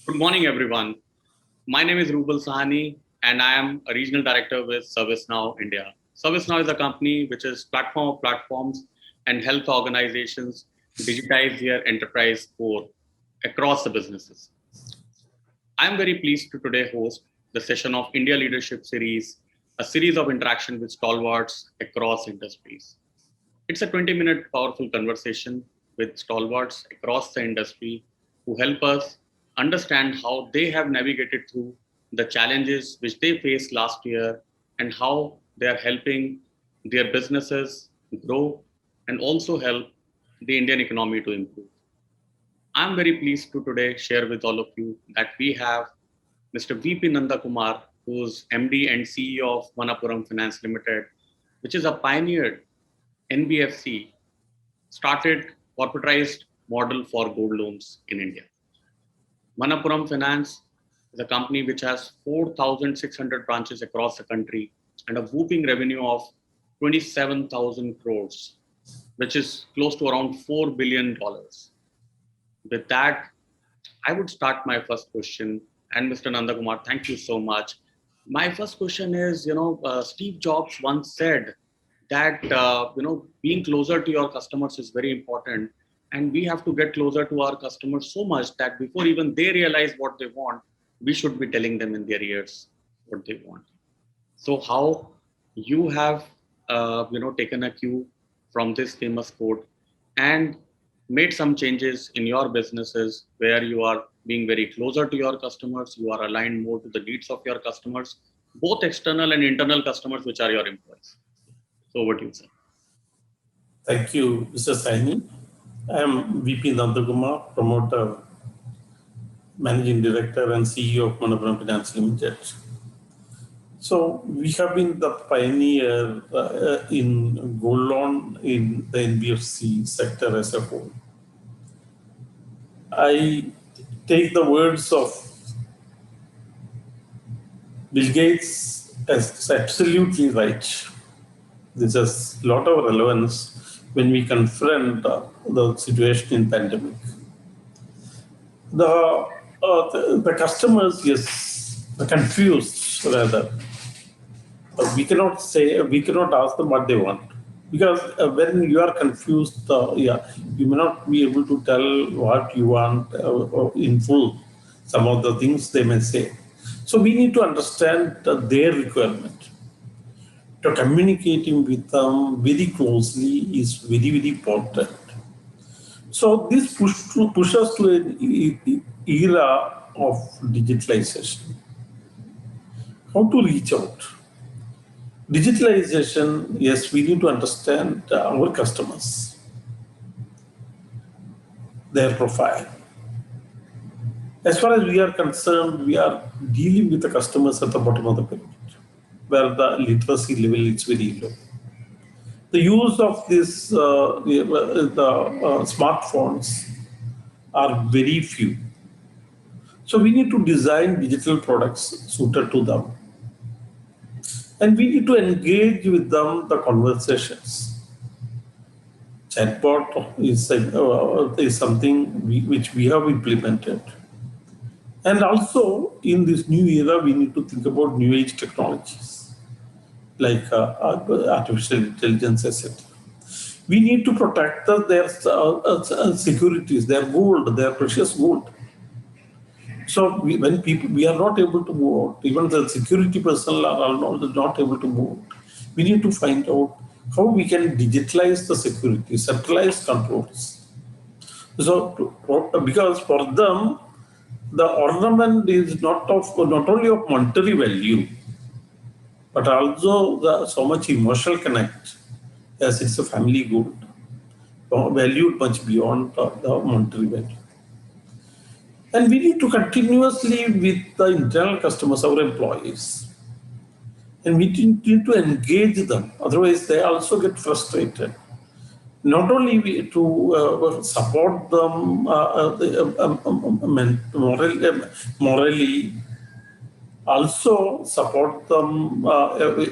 Good morning, everyone. My name is Rubal Sahani, and I am a regional director with ServiceNow India. ServiceNow is a company which is platform of platforms and help organizations digitize their enterprise core across the businesses. I am very pleased to today host the session of India Leadership Series, a series of interaction with stalwarts across industries. It's a 20-minute powerful conversation with stalwarts across the industry who help us understand how they have navigated through the challenges which they faced last year and how they are helping their businesses grow and also help the Indian economy to improve. I'm very pleased to today share with all of you that we have Mr. VP Nandakumar, who's MD and CEO of Manapuram Finance Limited, which is a pioneered NBFC started corporatized model for gold loans in India. Manapuram Finance is a company which has 4,600 branches across the country and a whooping revenue of 27,000 crores, which is close to around $4 billion. With that, I would start my first question. And Mr. Nandakumar, thank you so much. My first question is, Steve Jobs once said that, being closer to your customers is very important. And we have to get closer to our customers so much that before even they realize what they want, we should be telling them in their ears what they want. So how you have, taken a cue from this famous quote and made some changes in your businesses where you are being very closer to your customers, you are aligned more to the needs of your customers, both external and internal customers, which are your employees. So what do you say? Thank you, Mr. Saini. I am VP Nandakumar, promoter, managing director, and CEO of Manapuram Finance Limited. So we have been the pioneer in gold loan in the NBFC sector as a whole. I take the words of Bill Gates as absolutely right. This has a lot of relevance when we confront the situation in pandemic. The customers, yes, are confused rather. We cannot ask them what they want because when you are confused, you may not be able to tell what you want in full. Some of the things they may say. So we need to understand their requirement. To communicating with them very closely is very, very important. So this push us to an era of digitalization. How to reach out? Digitalization, yes, we need to understand our customers, their profile. As far as we are concerned, we are dealing with the customers at the bottom of the pyramid, where the literacy level is very low. The use of smartphones are very few. So we need to design digital products suited to them. And we need to engage with them the conversations. Chatbot is something which we have implemented. And also in this new era, we need to think about new age technologies like artificial intelligence, etc. We need to protect their securities, their gold, their precious gold. So when we are not able to move out, even the security personnel are not able to move out. We need to find out how we can digitalize the security, centralize controls. So because for them, the ornament is not only of monetary value, but also so much emotional connect, as it's a family good, valued much beyond the monetary value. And we need to continuously with the internal customers, our employees. And we need to engage them, otherwise they also get frustrated. Not only to support them morally, also support them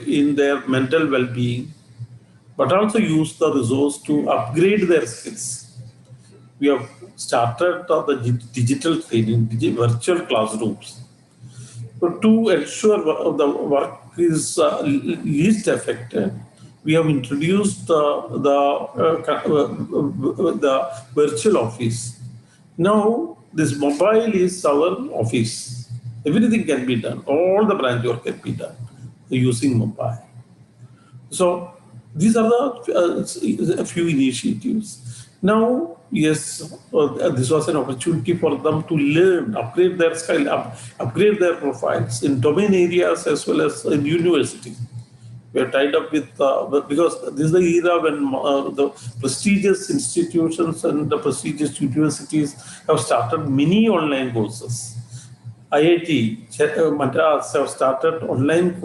in their mental well-being, but also use the resource to upgrade their skills. We have started digital training, virtual classrooms. So to ensure the work is least affected, we have introduced the virtual office. Now this mobile is our office. Everything can be done. All the branch work can be done using mobile. So these are the a few initiatives. Now, yes, this was an opportunity for them to learn, upgrade their skill, upgrade their profiles in domain areas as well as in university. We are tied up with because this is the era when the prestigious institutions and the prestigious universities have started many online courses. IIT Madras have started online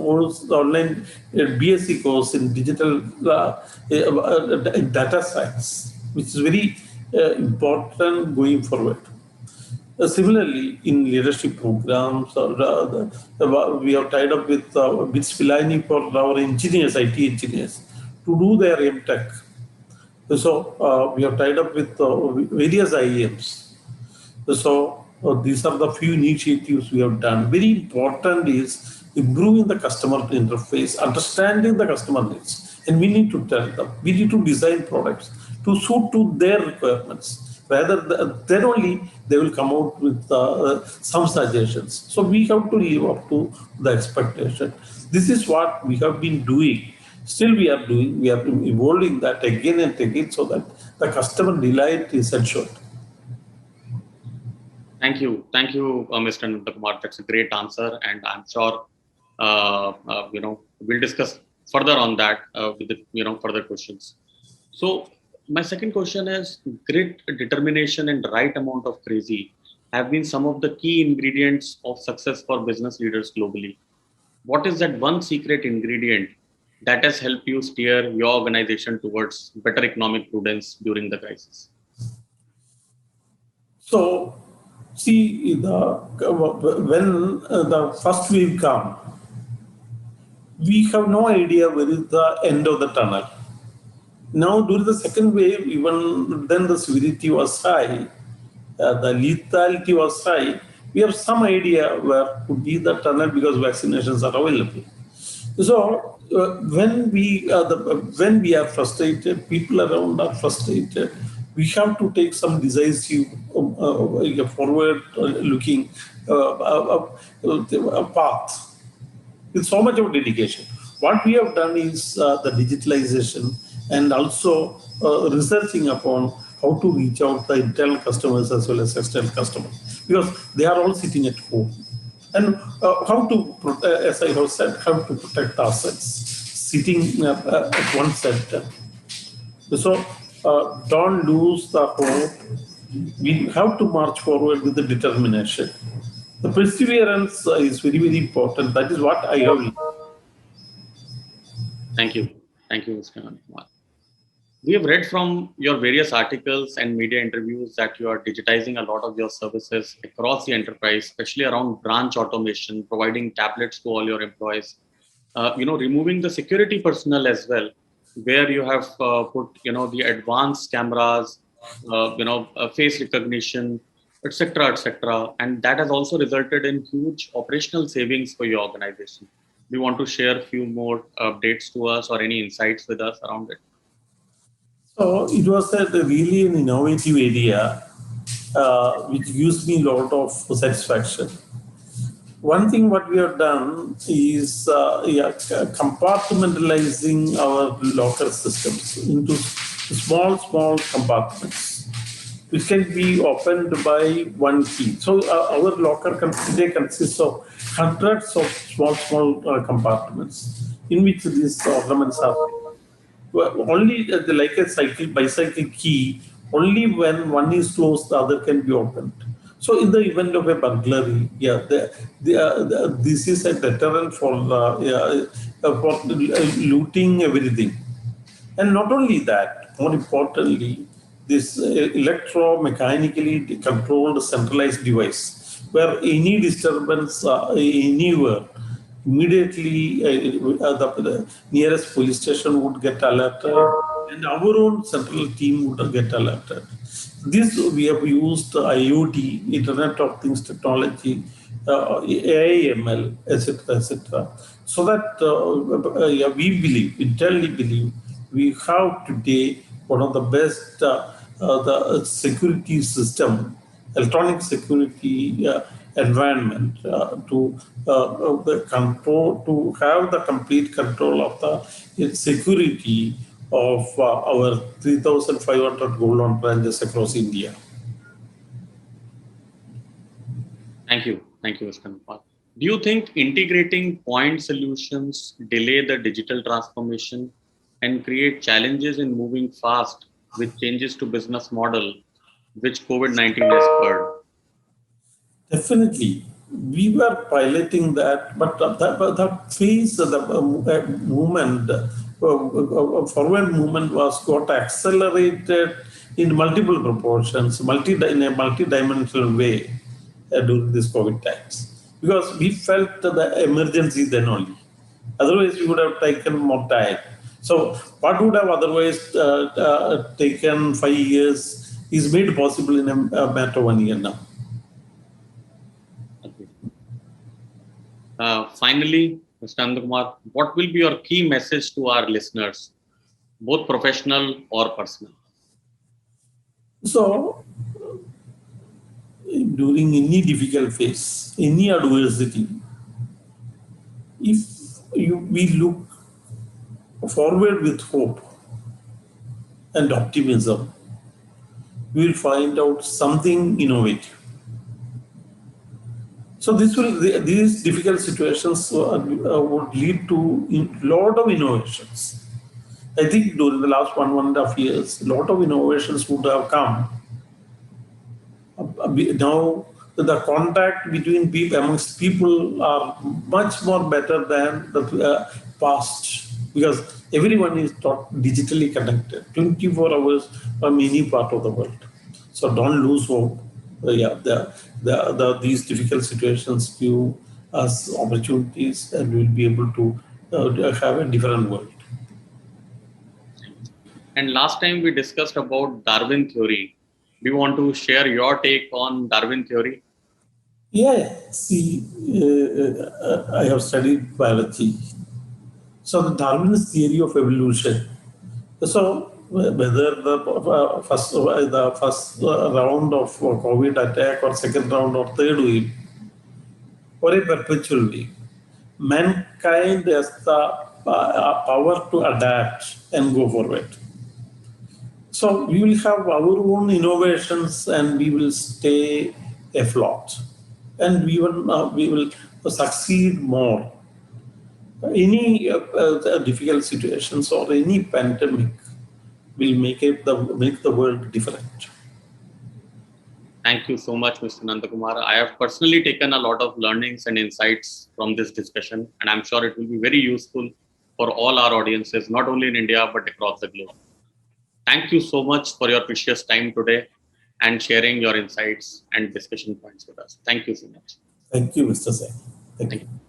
BSc course in digital data science, which is very important going forward. Similarly, in leadership programs, we have tied up with BITS Pilani for our engineers, IT engineers, to do their MTech. So we have tied up with various IEMs. So these are the few initiatives we have done. Very important is improving the customer interface, understanding the customer needs, and we need to tell them. We need to design products to suit to their requirements. Then only they will come out with some suggestions. So we have to live up to the expectation. This is what we have been doing. Still, we are doing. We are evolving that again and again so that the customer delight is ensured. Thank you, Mr. Nandakumar. That's a great answer, and I'm sure we'll discuss further on that with the further questions. So my second question is: grit, determination, and right amount of crazy have been some of the key ingredients of success for business leaders globally. What is that one secret ingredient that has helped you steer your organization towards better economic prudence during the crisis? So, see, when the first wave come, we have no idea where is the end of the tunnel. Now, during the second wave, even then the severity was high, the lethality was high. We have some idea where could be the tunnel because vaccinations are available. So when we are frustrated, people around are frustrated. We have to take some decisive, forward-looking path with so much of dedication. What we have done is the digitalization and also researching upon how to reach out the internal customers as well as external customers because they are all sitting at home. And how to, as I have said, how to protect assets sitting at one center. So don't lose the hope. We have to march forward with the determination. The perseverance is very, very important. That is what I have learned. Thank you, Mr. Nandakumar. We have read from your various articles and media interviews that you are digitizing a lot of your services across the enterprise, especially around branch automation, providing tablets to all your employees, removing the security personnel as well, where you have put, the advanced cameras, face recognition, etc., and that has also resulted in huge operational savings for your organization. Do you want to share a few more updates to us or any insights with us around it? So it was really an innovative area which gives me a lot of satisfaction. One thing what we have done is compartmentalizing our locker systems into small compartments, which can be opened by one key. So our locker today consists of hundreds of small compartments in which these ornaments are. Only like a bicycle key, only when one is closed, the other can be opened. So, in the event of a burglary, this is a deterrent for looting everything. And not only that, more importantly, this electromechanically controlled centralized device, where any disturbance anywhere, immediately the nearest police station would get alerted and our own central team would get alerted. This we have used IoT, Internet of Things technology, AI, ML, etc., so that yeah, we believe, entirely believe, we have today one of the best the security system, electronic security environment to the control, to have the complete control of the security of our 3,500 gold loan branches across India. Thank you, Mr. Nepal. Do you think integrating point solutions delay the digital transformation and create challenges in moving fast with changes to business model, which COVID-19 has spurred? Definitely, we were piloting that, but that phase, the movement, forward movement was got accelerated in multiple proportions, in a multi-dimensional way during this COVID times, because we felt the emergency then only. Otherwise, we would have taken more time. So, what would have otherwise taken 5 years is made possible in a matter of 1 year now. Okay. Finally, Mr. Anandakumar, what will be your key message to our listeners, both professional or personal? So, during any difficult phase, any adversity, if we look forward with hope and optimism, we will find out something innovative. So these difficult situations would lead to a lot of innovations. I think during the last 1.5 years, a lot of innovations would have come. Now the contact between people amongst people are much more better than the past, because everyone is digitally connected 24 hours from any part of the world. So don't lose hope. Yeah, these difficult situations give us opportunities, and we'll be able to have a different world. And last time we discussed about Darwin theory. Do you want to share your take on Darwin theory? Yeah, see, I have studied biology. So the Darwin's theory of evolution. So whether the first round of COVID attack or second round or third wave or a perpetual wave, mankind has the power to adapt and go forward. So we will have our own innovations, and we will stay afloat, and we will succeed more. Any difficult situations or any pandemic will make the world different. Thank you so much, Mr. Nandakumar. I have personally taken a lot of learnings and insights from this discussion, and I'm sure it will be very useful for all our audiences, not only in India, but across the globe. Thank you so much for your precious time today and sharing your insights and discussion points with us. Thank you so much. Thank you, Mr. Sen. Thank Thank you. you.